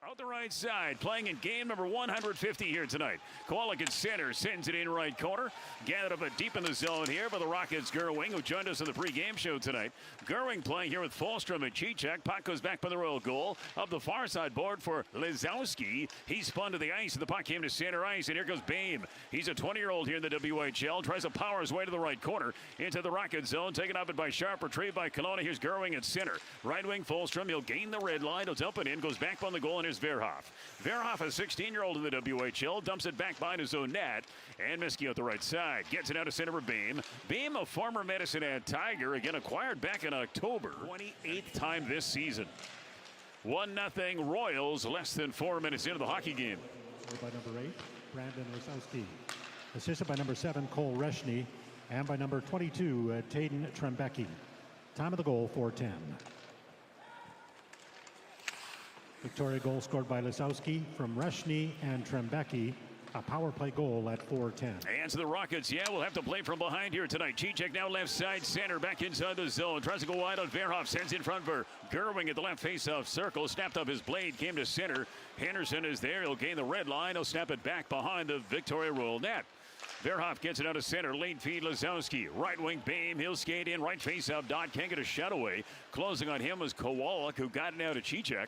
Out the right side, playing in game number 150 here tonight. Kowalik at center, sends it in right corner. Gathered up deep in the zone here by the Rockets' Gerwing, who joined us in the pregame show tonight. Gerwing playing here with Fulstrom and Cicek. Puck goes back by the Royal goal. Up the far side board for Lizowski. He spun to the ice, and the puck came to center ice, and here goes Bame. He's a 20-year-old here in the WHL. Tries to power his way to the right corner into the Rocket zone. Taken up it by Sharp, retrieved by Kelowna. Here's Gerwing at center. Right wing Fulstrom. He'll gain the red line. He'll dump it in. Goes back on the goal, and here's Verhoff. Verhoff, a 16-year-old in the WHL, dumps it back behind his own net. And Miskey out the right side. Gets it out to center for Bame. Bame, a former Medicine Hat Tiger, again acquired back in October. 28th time this season. 1-0 Royals, less than 4 minutes into the hockey game. By number 8, Brandon Lisowski. Assisted by number 7, Cole Reshny. And by number 22, Taden Trembecki. Time of the goal, 4:10. Victoria goal scored by Lisowski from Reshny and Trembecki. A power play goal at 4:10. And to the Rockets, yeah, we'll have to play from behind here tonight. Cicek now left side center, back inside the zone. Tries to go wide on Verhoff, sends in front for Gerwing at the left face-off circle. Snapped up his blade, came to center. Henderson is there. He'll gain the red line. He'll snap it back behind the Victoria Royal net. Verhoff gets it out of center. Late feed Lizowski. Right wing Bame. He'll skate in. Right face-off dot. Can't get a shot away. Closing on him was Kowalik, who got it out to Cicek.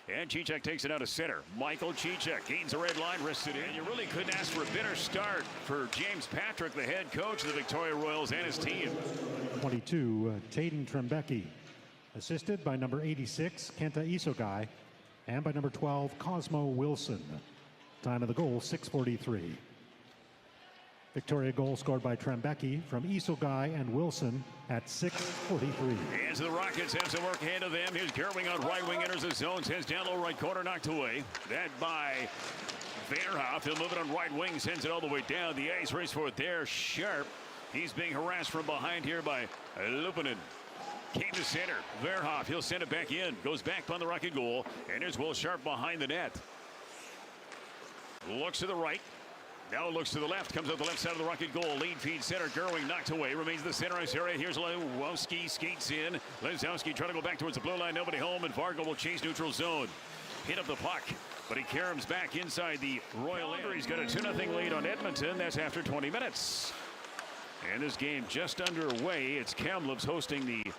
And Cicek takes it out of center. Michael Cicek gains the red line, wrists it in. You really couldn't ask for a better start for James Patrick, the head coach of the Victoria Royals, and his team. 22, Taden Trembecki. Assisted by number 86, Kenta Isogai. And by number 12, Cosmo Wilson. Time of the goal, 6:43. Victoria goal scored by Trembecki from Isogai and Wilson at 6:43. As the Rockets have some work ahead of them. Here's Gerwing on right wing, enters the zone, sends down low right corner, knocked away. That by Verhoff. He'll move it on right wing, sends it all the way down the ice. Race for it there. Sharp. He's being harassed from behind here by Loponen. Came to center. Verhoff. He'll send it back in. Goes back on the Rocket goal. And here's Will Sharp behind the net. Looks to the right. Now looks to the left, comes out the left side of the Rocket goal. Lead feed center, Gerwing knocked away, remains the center ice area. Here's Lizowski, skates in. Lizowski trying to go back towards the blue line, nobody home, and Vargo will chase neutral zone. Hit up the puck, but he caroms back inside the Royal end. He's got a 2-0 lead on Edmonton. That's after 20 minutes. And this game just underway. It's Kamloops hosting the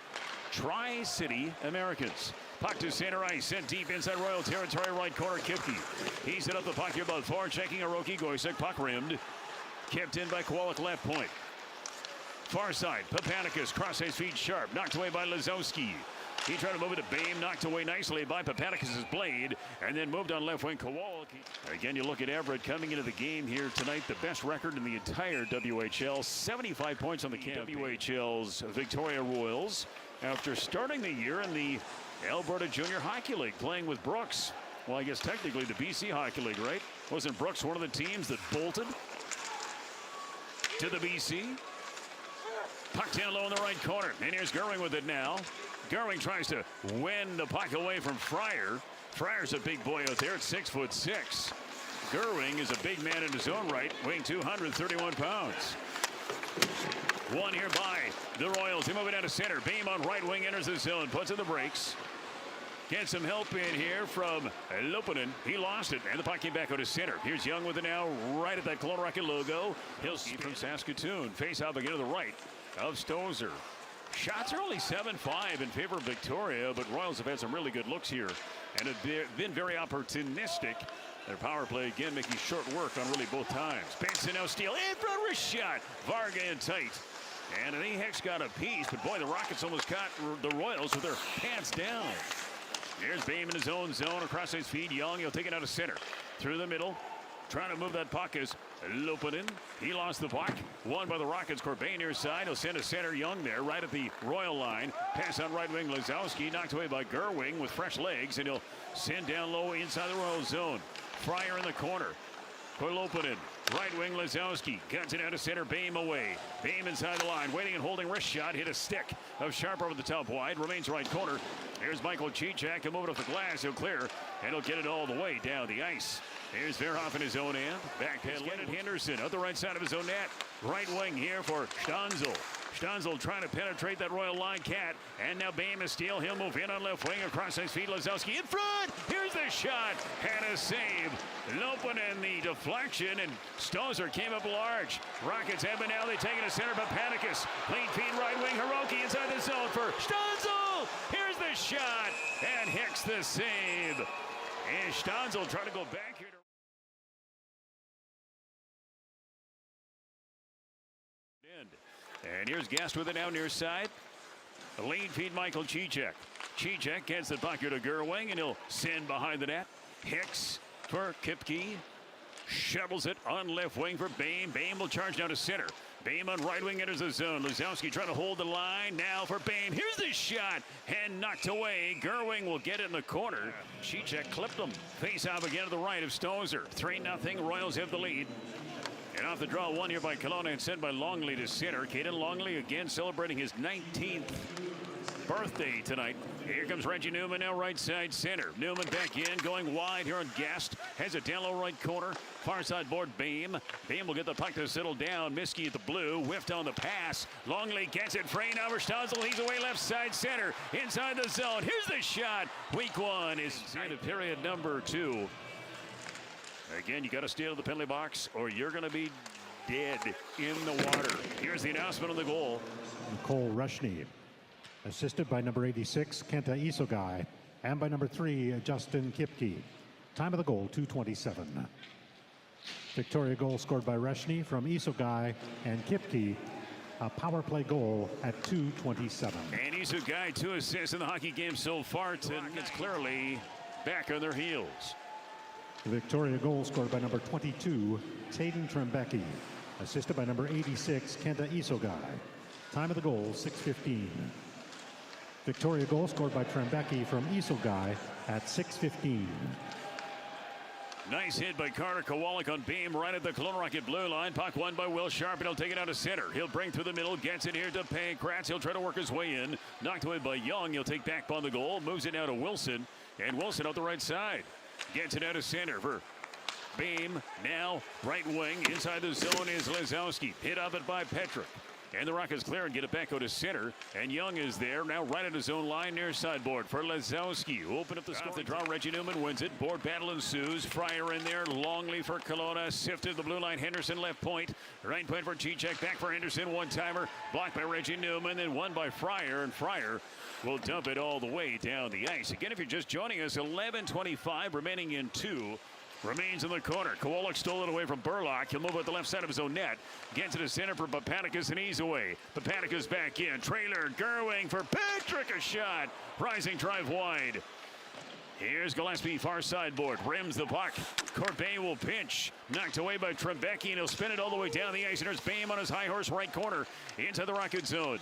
Tri-City Americans. Puck to center ice, sent deep inside Royal territory, right corner, Kipke. He's hit up the puck here about 4, checking Hiroki Goisek, puck rimmed. Kept in by Kowalik, left point. Far side, Papanicus, cross his feet, Sharp, knocked away by Lizowski. He tried to move it to Bame, knocked away nicely by Papanicus' blade, and then moved on left wing, Kowalik. Again, you look at Everett coming into the game here tonight, the best record in the entire WHL, 75 points on the campaign. WHL's Victoria Royals, after starting the year in the Alberta Junior Hockey League, playing with Brooks. Well, I guess technically the BC Hockey League, right? Wasn't Brooks one of the teams that bolted to the BC? Puck down low in the right corner. And here's Gerwing with it now. Gerwing tries to win the puck away from Fryer. Fryer's a big boy out there at 6'6". Gerwing is a big man in his own right, weighing 231 pounds. One here by the Royals. They move it out of center. Bame on right wing, enters the zone, puts in the brakes. Gets some help in here from Loponen. He lost it, and the puck came back out of center. Here's Young with it now, right at that Kelowna Rocket logo. He'll see from Saskatoon. Face out again to the right of Stozer. Shots are only 7-5 in favor of Victoria, but Royals have had some really good looks here and have been very opportunistic. Their power play again making short work on really both times. Benson now steal in front, wrist shot. Varga in tight. And Hex got a piece, but boy, the Rockets almost caught the Royals with their pants down. Here's Bame in his own zone across his feet. Young, he'll take it out of center. Through the middle. Trying to move that puck is Loponen. He lost the puck. Won by the Rockets. Corbin near side. He'll send a center. Young there right at the Royal line. Pass on right wing. Lizowski knocked away by Gerwing with fresh legs. And he'll send down low inside the Royal zone. Fryer in the corner. Loponen. Right wing Lizowski. Guns it out of center. Bame away. Bame inside the line. Waiting and holding wrist shot. Hit a stick of Sharp over the top wide. Remains right corner. Here's Michael Cicek. He'll move it off the glass. He'll clear. And he'll get it all the way down the ice. Here's Verhoff in his own end. Backpedaling. Henderson at the right side of his own net. Right wing here for Stanzel. Stanzel trying to penetrate that Royal line cat. And now Bame is steal. He'll move in on left wing across his feet. Lazowski in front. Here's the shot. And a save. Loponen the deflection. And Stozer came up large. Rockets have been now. They take it to center. But Panicus. Lead feed right wing. Hiroki inside the zone for Stanzel. Here's the shot. And Hicks the save. And Stanzel trying to go back here. And here's Guest with it now near side. Lead feed Michael Cicek. Cicek gets the puck here to Gerwing, and he'll send behind the net. Hicks for Kipke. Shovels it on left wing for Bame. Bame will charge down to center. Bame on right wing enters the zone. Lazowski trying to hold the line now for Bame. Here's the shot and knocked away. Gerwing will get it in the corner. Cicek clipped him. Face off again to the right of Stozer. 3-0. Royals have the lead. And off the draw, one here by Kelowna and sent by Longley to center. Caden Longley again celebrating his 19th birthday tonight. Here comes Reggie Newman now right side center. Newman back in, going wide here on Guest. Has it down low right corner. Far side board Bame. Bame will get the puck to settle down. Miskey at the blue. Whiffed on the pass. Longley gets it. Frayne over Stozel. He's away left side center. Inside the zone. Here's the shot. Week one is into period number 2. Again, you got to steal the penalty box or you're going to be dead in the water. Here's the announcement on the goal. Cole Rushney, assisted by number 86, Kenta Isogai, and by number 3, Justin Kipke. Time of the goal, 2:27. Victoria goal scored by Rushney from Isogai and Kipke. A power play goal at 2:27. And Isogai 2 assists in the hockey game so far. It's clearly back on their heels. The Victoria goal scored by number 22, Taden Trembecki, assisted by number 86, Kenta Isogai. Time of the goal, 6:15. Victoria goal scored by Trembecki from Isogai at 6:15. Nice hit by Carter Kowalik on Bame right at the Kelowna Rocket blue line. Puck won by Will Sharp, and he'll take it out to center. He'll bring through the middle, gets it here to Pankratz. He'll try to work his way in. Knocked away by Young. He'll take back on the goal, moves it now to Wilson, and Wilson out the right side. Gets it out of center for Bame. Now right wing. Inside the zone is Lazowski. Hit of it by Petrick. And the Rockets clear and get it back out to center. And Young is there now right at his own line near sideboard for Lazowski. Open up the score. The draw. Reggie Newman wins it. Board battle ensues. Fryer in there. Longley for Kelowna. Sifted the blue line. Henderson left point. Right point for Cicek. Back for Henderson. One-timer. Blocked by Reggie Newman. Then won by Fryer. And Fryer will dump it all the way down the ice. Again, if you're just joining us, 11:25 remaining in 2. Remains in the corner. Kowalik stole it away from Burlock. He'll move at the left side of his own net. Gets to the center for Papanicus, and he's away. Papanicus back in. Trailer Gerwing for Patrick. A shot. Rising drive wide. Here's Gillespie, far sideboard. Rims the puck. Corbet will pinch. Knocked away by Trembecki, and he'll spin it all the way down the ice. And there's Bame on his high horse right corner into the Rocket zone.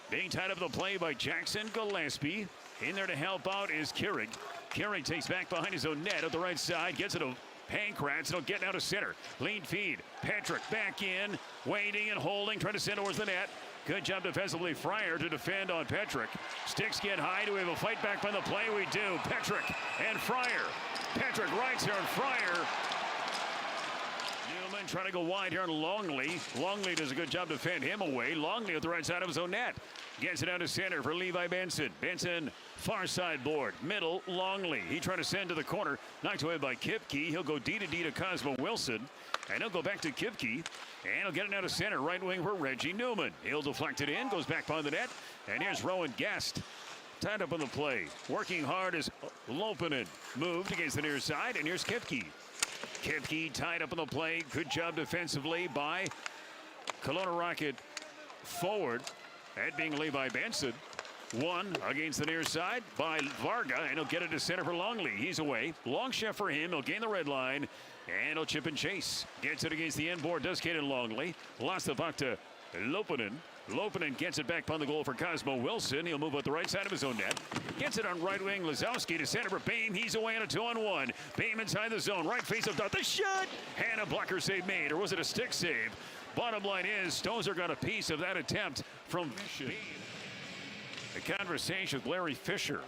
Being tied up the play by Jackson Gillespie. In there to help out is Keurig. Keurig takes back behind his own net at the right side. Gets it to Pankratz. It'll get out to center. Lead feed. Patrick back in. Waiting and holding. Trying to send towards the net. Good job defensively. Fryer to defend on Patrick. Sticks get high. Do we have a fight back by the play? We do. Patrick and Fryer. Patrick rights here on Fryer. Newman trying to go wide here on Longley. Longley does a good job to defend him away. Longley at the right side of his own net. Gets it out to center for Levi Benson. Benson, far side board. Middle, Longley. He tried to send to the corner. Knocked away by Kipke. He'll go D to D to Cosmo Wilson. And he'll go back to Kipke. And he'll get it out to center. Right wing for Reggie Newman. He'll deflect it in. Goes back behind the net. And here's Rowan Guest. Tied up on the play. Working hard as Loponen moved against the near side. And here's Kipke. Kipke tied up on the play. Good job defensively by Kelowna Rocket forward. That being Levi Benson. One against the near side by Varga, and he'll get it to center for Longley. He's away. Long shot for him. He'll gain the red line, and he'll chip and chase. Gets it against the end board. Does Caden Longley. Lost the puck to Loponen. Loponen gets it back on the goal for Cosmo Wilson. He'll move out the right side of his own net. Gets it on right wing. Lazowski to center for Bame. He's away on a 2-on-1. Bame inside the zone. Right face up dot. The shot! And a blocker save made. Or was it a stick save? Bottom line is, Stozer got a piece of that attempt from Bame. A conversation with Larry Fisher.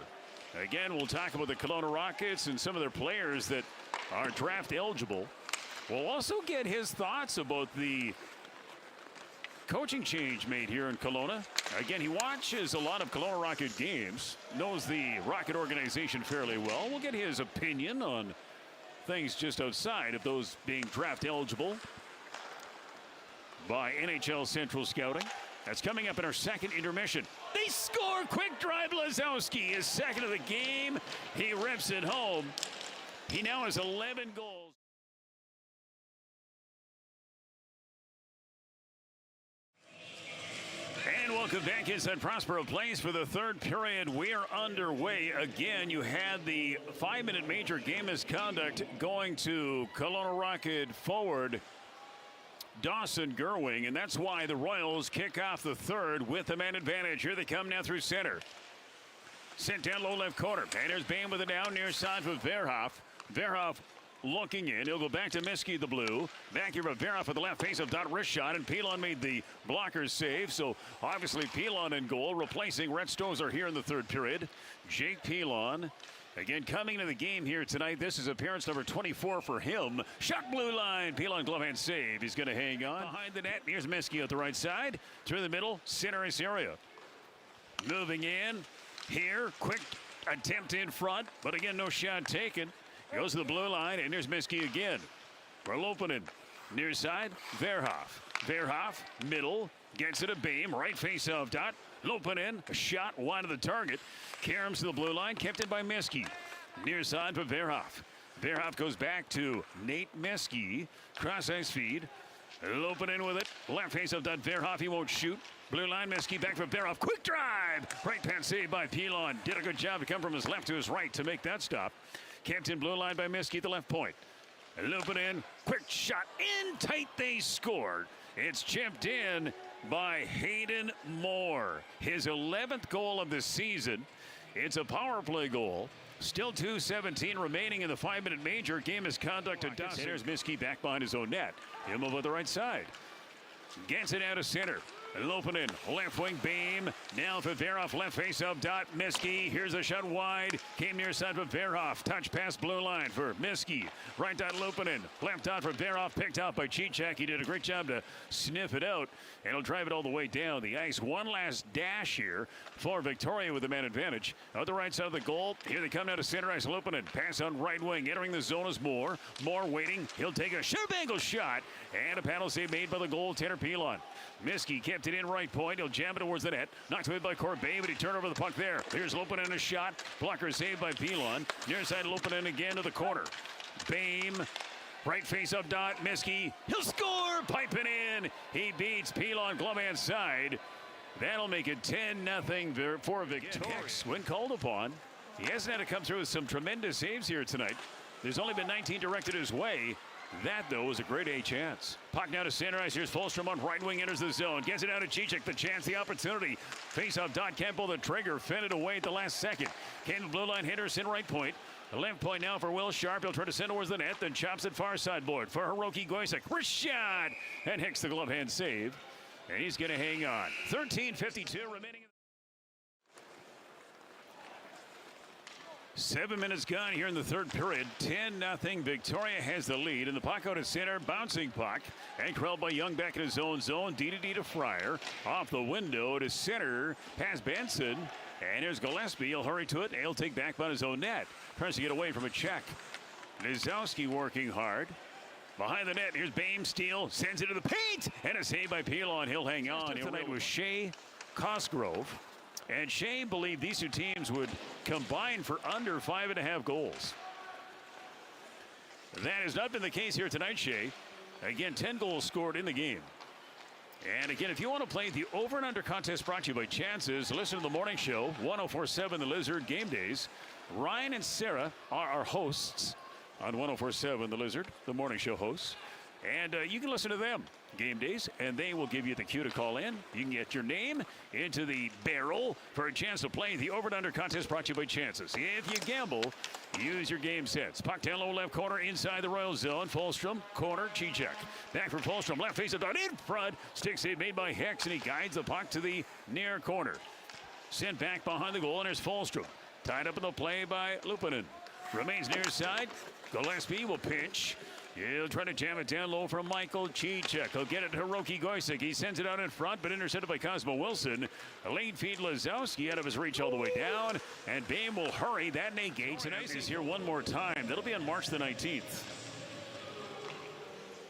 Again, we'll talk about the Kelowna Rockets and some of their players that are draft eligible. We'll also get his thoughts about the coaching change made here in Kelowna. Again, he watches a lot of Kelowna Rocket games, knows the Rocket organization fairly well. We'll get his opinion on things just outside of those being draft eligible by NHL Central Scouting. That's coming up in our second intermission. They score! Quick drive, Lazowski, his second of the game. He rips it home. He now has 11 goals. And welcome back inside Prospero Place for the third period. We're underway again. You had the 5-minute major game misconduct going to Kelowna Rocket forward Dawson Gerwing, and that's why the Royals kick off the third with the man advantage. Here they come now through center. Sent down low left corner. And there's Bain with it down near side for Verhoff. Verhoff looking in. He'll go back to Miskey, the blue. Back here for Verhoff with the left face of dot wrist shot, and Pilon made the blocker save. So obviously Pilon in goal, replacing Rhett Stozer here in the third period. Jake Pilon. Again, coming into the game here tonight, this is appearance number 24 for him. Shot blue line. Pilon glove hand save. He's going to hang on. Behind the net, here's Miskey at the right side. Through the middle, center ice area. Moving in here. Quick attempt in front, but again, no shot taken. Goes to the blue line, and there's Miskey again. For Loponen. Near side, Verhoff. Verhoff, middle. Gets it to Beam. Right face off dot. Loponen, a shot wide of the target. Karams to the blue line, kept it by Miskey. Near side for Verhoff. Verhoff goes back to Nate Miskey. Cross ice feed. Loponen with it. Left face of dot. Verhoff, he won't shoot. Blue line, Miskey back for Verhoff. Quick drive. Right pass saved by Pilon. Did a good job to come from his left to his right to make that stop. Kept in blue line by Miskey at the left point. Loponen, quick shot in tight. They scored. It's chipped in by Hayden Moore. His 11th goal of the season. It's a power play goal. Still 2:17 remaining in the 5-minute major. Game is conducted. There's Miskey back behind his own net. He'll move on the right side. Gets it out of center. Loponen, left wing beam. Now for Verhoff, left face up dot. Miskey, here's a shot wide. Came near side for Verhoff. Touch pass blue line for Miskey. Right dot Loponen. Left dot for Verhoff. Picked out by Cicek. He did a great job to sniff it out. And he'll drive it all the way down the ice. One last dash here for Victoria with the man advantage. On the right side of the goal. Here they come now to center ice. Loponen. Pass on right wing. Entering the zone is Moore. Moore waiting. He'll take a sharp angle shot. And a paddle save made by the goaltender Pilon. Miskey kept it in right point. He'll jam it towards the net. Knocked away by Corbet, but he turned over the puck there. Here's Loponen, a shot. Blocker saved by Pilon. Near side Loponen again to the corner. Bame. Right face up dot. Miskey. He'll score. Piping in. He beats Pilon glove hand side. That'll make it 10-0 for Victoria. When called upon, he hasn't had to come through with some tremendous saves here tonight. There's only been 19 directed his way. That, though, was a grade A chance. Puck now to center ice. Here's Fulstrom on right wing, enters the zone. Gets it out to Cicek. The chance, the opportunity. Face off dot. Can't pull the trigger. Fended away at the last second. Came the blue line. Henderson right point. The left point now for Will Sharp. He'll try to send towards the net. Then chops it far side board for Hiroki Goisek. Wrist shot. And Hicks the glove hand save. And he's going to hang on. 13:52 remaining. 7 minutes gone here in the third period. 10-0. Victoria has the lead. And the puck out of center. Bouncing puck. Ankrell by Young back in his own zone. D to Fryer. Off the window to center. Pass Benson. And here's Gillespie. He'll hurry to it. And he'll take back on his own net. Tries to get away from a check. Lazowski working hard. Behind the net. Here's Bame. Steele. Sends it to the paint. And a save by Pilon. He'll hang on. Tonight was Shea Cosgrove. And Shea believed these two teams would combine for under 5.5 goals. That has not been the case here tonight, Shea. Again, 10 goals scored in the game. And again, if you want to play the over and under contest brought to you by Chances, listen to the morning show, 104.7 The Lizard Game Days. Ryan and Sarah are our hosts on 104.7 The Lizard, the morning show hosts. And you can listen to them game days, and they will give you the cue to call in. You can get your name into the barrel for a chance to play the over and under contest brought to you by Chances. If you gamble, use your game sets. Puck down low left corner inside the Royal zone. Fulstrom, corner, Cicek. Back for Fulstrom, left face of dot in front. Stick save made by Hicks, and he guides the puck to the near corner. Sent back behind the goal, and there's Fulstrom. Tied up in the play by Loponen. Remains near side. Gillespie will pinch. He'll try to jam it down low from Michael Chichek. He'll get it to Hiroki Goisek. He sends it out in front, but intercepted by Cosmo Wilson. A late feed Lazowski out of his reach all the way down. And Bame will hurry. That negates. And he's here one more time. That'll be on March the 19th.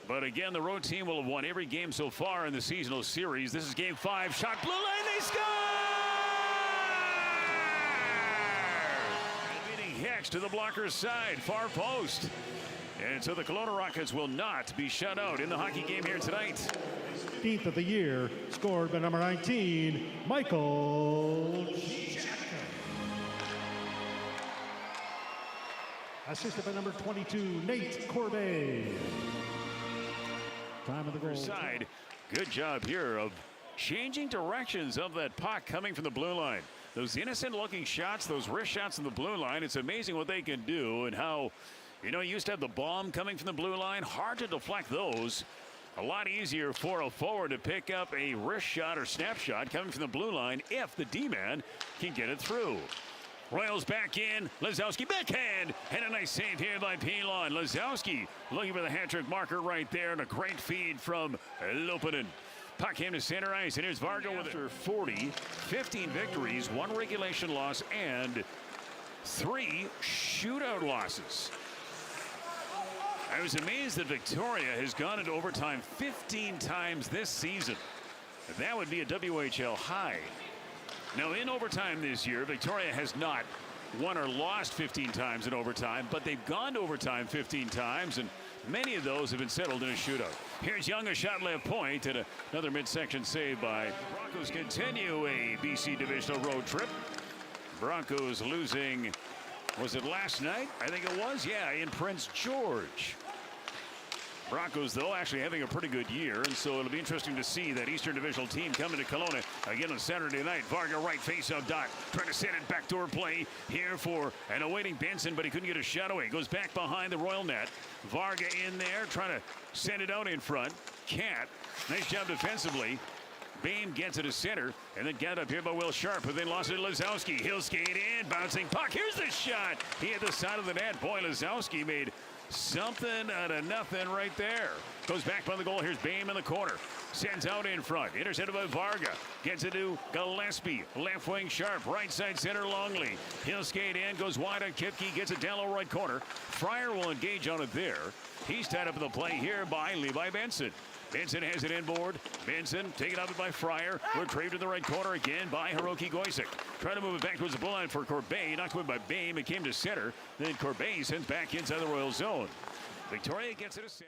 But again, the road team will have won every game so far in the seasonal series. This is game 5. Shot blue line. They score! And beating Hex to the blocker's side. Far post. And so the Kelowna Rockets will not be shut out in the hockey game here tonight. 15th of the year, scored by number 19, Michael Chichek. Assisted by number 22, Nate Corbet. Time of the goal. Side. Good job here of changing directions of that puck coming from the blue line. Those innocent looking shots, those wrist shots in the blue line, it's amazing what they can do and how, you know, you used to have the bomb coming from the blue line. Hard to deflect those. A lot easier for a forward to pick up a wrist shot or snapshot coming from the blue line if the D-man can get it through. Royals back in. Lazowski backhand. And a nice save here by Pilon. Lazowski looking for the hat-trick marker right there. And a great feed from Loponen. Puck came to center ice. And here's Vargo with after 40, 15 victories, 1 regulation loss, and 3 shootout losses. I was amazed that Victoria has gone into overtime 15 times this season. That would be a WHL high. Now, in overtime this year, Victoria has not won or lost 15 times in overtime, but they've gone to overtime 15 times, and many of those have been settled in a shootout. Here's Young, a shot left point, and another midsection save by Broncos. Continue a BC divisional road trip. Broncos losing, was it last night? I think it was, yeah, in Prince George. Broncos, though, actually having a pretty good year, and so it'll be interesting to see that Eastern Divisional team coming to Kelowna again on Saturday night. Varga right face-off dot, trying to send it backdoor play here for an awaiting Benson, but he couldn't get a shot away. Goes back behind the Royal net. Varga in there, trying to send it out in front. Can't. Nice job defensively. Bame gets it to center, and then got up here by Will Sharp, who then lost it to Lazowski. He'll skate in, bouncing puck. Here's the shot. He hit the side of the net. Boy, Lazowski made something out of nothing right there. Goes back by the goal. Here's Bame in the corner. Sends out in front. Intercepted by Varga. Gets it to Gillespie. Left wing Sharp. Right side center Longley. He'll skate in. Goes wide on Kipke. Gets it down low right corner. Fryer will engage on it there. He's tied up in the play here by Levi Benson. Benson has it inboard. Benson taken up by Fryer. Retrieved in the right corner again by Hiroki Goisek. Trying to move it back towards the blue line for Corbet. Knocked away by Bame. It came to center. Then Corbet sends back inside the Royal zone. Victoria gets it to center.